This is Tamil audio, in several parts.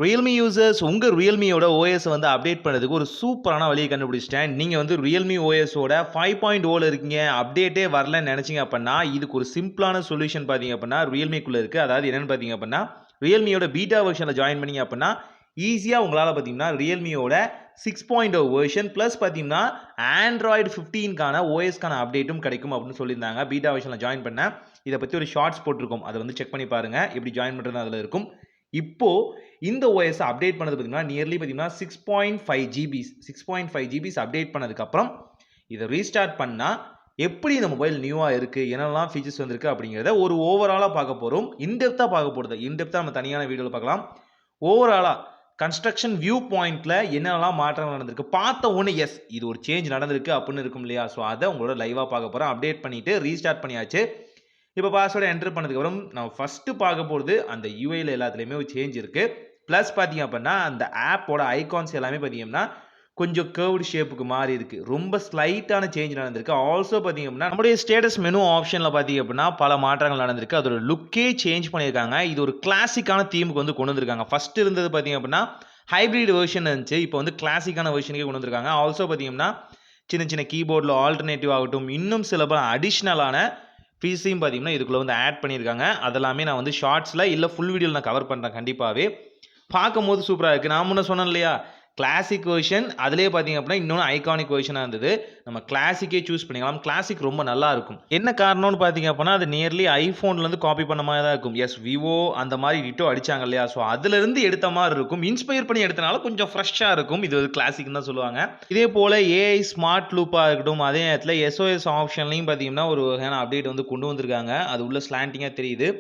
Realme யூசர்ஸ் உங்க Realmeயோட OS வந்து அப்டேட் பண்ணதுக்கு ஒரு சூப்பரான வழியை கண்டுபிடிச்சிட்டேன். நீங்க வந்து Realme OSஓட 5.0ல இருக்கீங்க. அப்டேட்டே வரலன்னு நினைச்சீங்க அப்படின்னா, இதுக்கு ஒரு சிம்பிளான சொல்யூஷன் பார்த்தீங்க அப்படின்னா, Realmeக்குள்ள இருக்கு. அதாவது என்னன்னு பார்த்தீங்க அப்படின்னா, Realmeயோட பீட்டா வெர்ஷன்ல ஜாயின் பண்ணீங்க அப்படின்னா, ஈஸியா உங்களால பார்த்தீங்கன்னா Realmeயோட 6.0 வெர்ஷன் பிளஸ் பார்த்தீங்கன்னா Android 15க்கான OSக்கான அப்டேட்டும் கிடைக்கும் அப்படின்னு சொல்லியிருந்தாங்க. பீட்டா வெர்ஷன்ல ஜாயின் பண்ண. இதை பத்தி ஒரு ஷார்ட்ஸ் போட்டிருக்கோம். அதை வந்து செக் பண்ணி பாருங்க. எப்படி ஜாயின் பண்றது அதுல இருக்கும். இப்போ இந்த OS அப்டேட் பண்ணது பார்த்தீங்கன்னா நியர்லி பார்த்தீங்கன்னா 6.5 ஜிபிஸ் அப்டேட் பண்ணதுக்கு அப்புறம் இதை ரீஸ்டார்ட் பண்ணா எப்படி இந்த மொபைல் நியூவா இருக்கு, என்னெல்லாம் ஃபீச்சர்ஸ் வந்திருக்கு அப்படிங்கிறத ஒரு ஓவராலா பார்க்க போறோம். இன்டெப்தா பார்க்க போறது. இன்டெப்தா நம்ம தனியான வீடியோல பார்க்கலாம். ஓவராலா கன்ஸ்ட்ரக்ஷன் வியூ பாயிண்ட்ல என்னெல்லாம் மாற்றங்கள் நடந்திருக்கு பார்த்த உடனே எஸ் இது ஒரு சேஞ்ச் நடந்திருக்கு அப்படின்னு இருக்கும் இல்லையா? ஸோ அதை உங்களோட லைவா பார்க்க போறோம். அப்டேட் பண்ணிட்டு ரீஸ்டார்ட் பண்ணியாச்சு. இப்போ பாஸ்வேர்டை என்டர் பண்ணதுக்கப்புறம் நம்ம ஃபஸ்ட்டு பார்க்க போகிறது அந்த யூஐயில் எல்லாத்துலேயுமே ஒரு சேஞ்ச் இருக்குது. ப்ளஸ் பார்த்தீங்க அப்படின்னா அந்த ஆப்போட ஐகான்ஸ் எல்லாமே பார்த்தீங்கன்னா கொஞ்சம் கர்வ்டு ஷேப்புக்கு மாறி இருக்குது. ரொம்ப ஸ்லைட்டான சேஞ்ச் நடந்திருக்கு. ஆல்சோ பார்த்தீங்க அப்படின்னா நம்முடைய ஸ்டேட்டஸ் மெனு ஆப்ஷனில் பார்த்தீங்க அப்படின்னா பல மாற்றங்கள் நடந்திருக்கு. அதோட லுக்கே சேஞ்ச் பண்ணியிருக்காங்க. இது ஒரு கிளாசிக்கான தீமுக்கு வந்து கொண்டு வந்திருக்காங்க. ஃபஸ்ட்டு இருந்தது பார்த்தீங்க அப்படின்னா ஹைப்ரிட் வெர்ஷன் இருந்துச்சு. இப்போ வந்து கிளாசிக்கான வெர்ஷனுக்கே கொண்டு வந்திருக்காங்க. ஆல்சோ பார்த்தீங்கன்னா சின்ன சின்ன கீபோர்டில் ஆல்டர்னேட்டிவ் ஆகட்டும், இன்னும் சில பல அடிஷ்னலான ஃபீஸையும் பார்த்தீங்கன்னா இதுக்குள்ளே வந்து ஆட் பண்ணியிருக்காங்க. அதெல்லாமே நான் வந்து ஷார்ட்ஸில் இல்லை ஃபுல் வீடியோவில் நான் கவர் பண்ணுறேன். கண்டிப்பாகவே பார்க்கும்போது சூப்பராக இருக்குது. நான் முன்ன சொன்னேன் இல்லையா, கிளாசிக் வெர்ஷன் அதிலே பார்த்தீங்க அப்படின்னா இன்னொன்று ஐகானிக் வெர்ஷனாக இருந்தது. நம்ம கிளாசிக்கே சூஸ் பண்ணிக்கலாம். கிளாசிக் ரொம்ப நல்லா இருக்கும். என்ன காரணம்னு பார்த்தீங்க அப்படின்னா அது நியர்லி ஐஃபோன்லேருந்து காப்பி பண்ண மாதிரி தான் இருக்கும். எஸ் விவோ அந்த மாதிரி டிட்டோ அடித்தாங்க இல்லையா, ஸோ அதுலேருந்து எடுத்த மாதிரி இருக்கும். இன்ஸ்பயர் பண்ணி எடுத்தனால கொஞ்சம் ஃப்ரெஷ்ஷாக இருக்கும். இது ஒரு கிளாசிக்னு தான் சொல்லுவாங்க. இதே போல் ஏஐ ஸ்மார்ட் லூப்பாக இருக்கட்டும், அதே நேரத்தில் எஸ்ஓஎஸ் ஆப்ஷன்லையும் பார்த்தீங்கன்னா ஒரு வகையான அப்டேட் வந்து கொண்டு வந்திருக்காங்க. அது உள்ள ஸ்லாண்டிங்காக தெரியுது.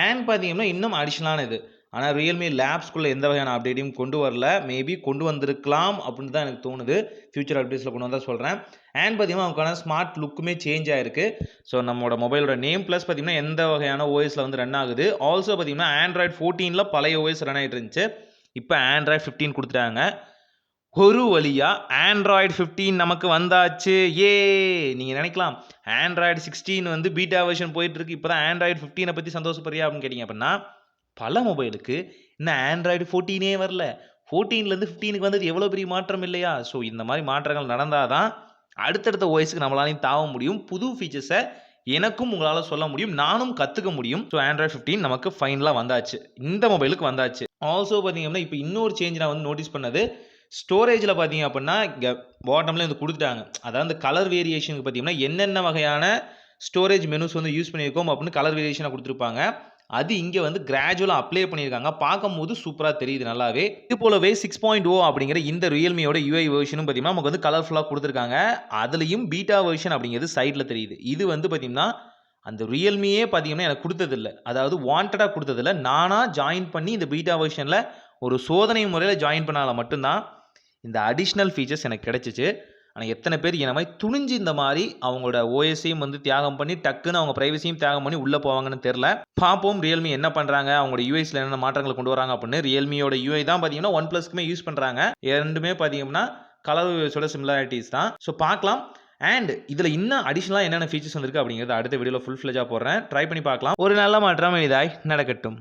அண்ட் பார்த்தீங்கன்னா இன்னும் அடிஷ்னலான இது. ஆனால் ரியல்மி லேப்ஸ்குள்ளே எந்த வகையான அப்டேட்டையும் கொண்டு வரல. மேபி கொண்டு வந்திருக்கலாம் அப்படின்னு தான் எனக்கு தோணுது. ஃபியூச்சர் அப்டேட்ஸில் கொண்டு வந்தால் சொல்கிறேன். அண்ட் பார்த்தீங்கன்னா அவங்களுக்கான ஸ்மார்ட் லுக்குமே சேஞ்ச் ஆயிருக்கு. ஸோ நம்மளோட மொபைலோட நேம் ப்ளஸ் பார்த்தீங்கன்னா எந்த வகையான ஓஎஸில் வந்து ரன் ஆகுது. ஆல்சோ பார்த்தீங்கன்னா ஆண்ட்ராய்டு 14ல் பழைய ஓஎஸ் ரன் ஆகிட்டு இருந்துச்சு. இப்போ ஆண்ட்ராய்டு 15 கொடுத்துட்டாங்க. ஒரு வழியா ஆண்ட்ராய்டு 15 நமக்கு வந்தாச்சு. ஏ நீங்கள் நினைக்கலாம் ஆண்ட்ராய்டு 16 வந்து பீட்டா வெர்ஷன் போயிட்டு இருக்கு. இப்போ தான் ஆண்ட்ராய்டு 15 பற்றி சந்தோஷப்படுறியா அப்படின்னு கேட்டிங்க அப்படின்னா பல மொபைலுக்கு இன்னும் ஆண்ட்ராய்டு 14 வரல. 14லேருந்து 15க்கு வந்தது எவ்வளோ பெரிய மாற்றம் இல்லையா? ஸோ இந்த மாதிரி மாற்றங்கள் நடந்தால் தான் அடுத்தடுத்த ஓஎஸ்க்கு நம்மளாலையும் தாவ முடியும். புது ஃபீச்சர்ஸை எனக்கும் உங்களால் சொல்ல முடியும், நானும் கற்றுக்க முடியும். ஸோ ஆண்ட்ராய்டு 15 நமக்கு ஃபைனலாக வந்தாச்சு. இந்த மொபைலுக்கு வந்தாச்சு. ஆல்சோ பார்த்தீங்க அப்படின்னா இப்போ இன்னொரு சேஞ்ச் நான் வந்து நோட்டீஸ் பண்ணது, ஸ்டோரேஜில் பார்த்தீங்க அப்படின்னா இங்கே பாட்டமில் வந்து கொடுத்துட்டாங்க. அதாவது கலர் வேரியேஷனுக்கு பார்த்தீங்கன்னா என்னென்ன வகையான ஸ்டோரேஜ் மெனுஸ் வந்து யூஸ் பண்ணியிருக்கோம் அப்படின்னு கலர் வேரியேஷனாக கொடுத்துருப்பாங்க. அது இங்கே வந்து கிராஜுவலாக அப்ளை பண்ணியிருக்காங்க. பார்க்கும்போது சூப்பராக தெரியுது நல்லாவே. இது போலவே 6.0 அப்படிங்கிற இந்த ரியல்மியோட யூஐ வெர்ஷனும் பார்த்தீங்கன்னா நமக்கு வந்து கலர்ஃபுல்லாக கொடுத்துருக்காங்க. அதுலேயும் பீட்டா வெர்ஷன் அப்படிங்கிறது சைடில் தெரியுது. இது வந்து பார்த்தீங்கன்னா அந்த ரியல்மியே பார்த்தீங்கன்னா எனக்கு கொடுத்ததில்ல. அதாவது வாண்டடாக கொடுத்ததில்ல. நானாக ஜாயின் பண்ணி இந்த பீட்டா வெர்ஷனில் ஒரு சோதனை முறையில் ஜாயின் பண்ணால் மட்டும்தான் இந்த அடிஷ்னல் ஃபீச்சர்ஸ் எனக்கு கிடைச்சிச்சு. ஆனால் எத்தனை பேர் என்ன மாதிரி துணிஞ்சு இந்த மாதிரி அவங்களோட ஓஎஸையும் வந்து தியாகம் பண்ணி டக்குன்னு அவங்க ப்ரைவசியும் தியாகம் பண்ணி உள்ளே போவாங்கன்னு தெரில. பார்ப்போம் ரியல்மி என்ன பண்ணுறாங்க, அவங்களோட யூஐஸில் என்னென்ன மாற்றங்களை கொண்டு வராங்க அப்படின்னு. ரியல்மியோட யூஐ தான் பார்த்தீங்கன்னா ஒன் ப்ளஸ்க்குமே யூஸ் பண்ணுறாங்க. ரெண்டுமே பார்த்தீங்கன்னா கலர் ஓஎஸோட சிமிலாரிட்டிஸ் தான். ஸோ பார்க்கலாம். அண்ட் இதில் இன்னும் அடிஷ்னலாக என்னென்ன ஃபீச்சர்ஸ் வந்திருக்கு அப்படிங்கிறது அடுத்த வீடியோவில் ஃபுல் ஃப்ளெஜாக போடுறேன். ட்ரை பண்ணி பார்க்கலாம். ஒரு நல்ல மாற்றம் இதாய் நடக்கட்டும்.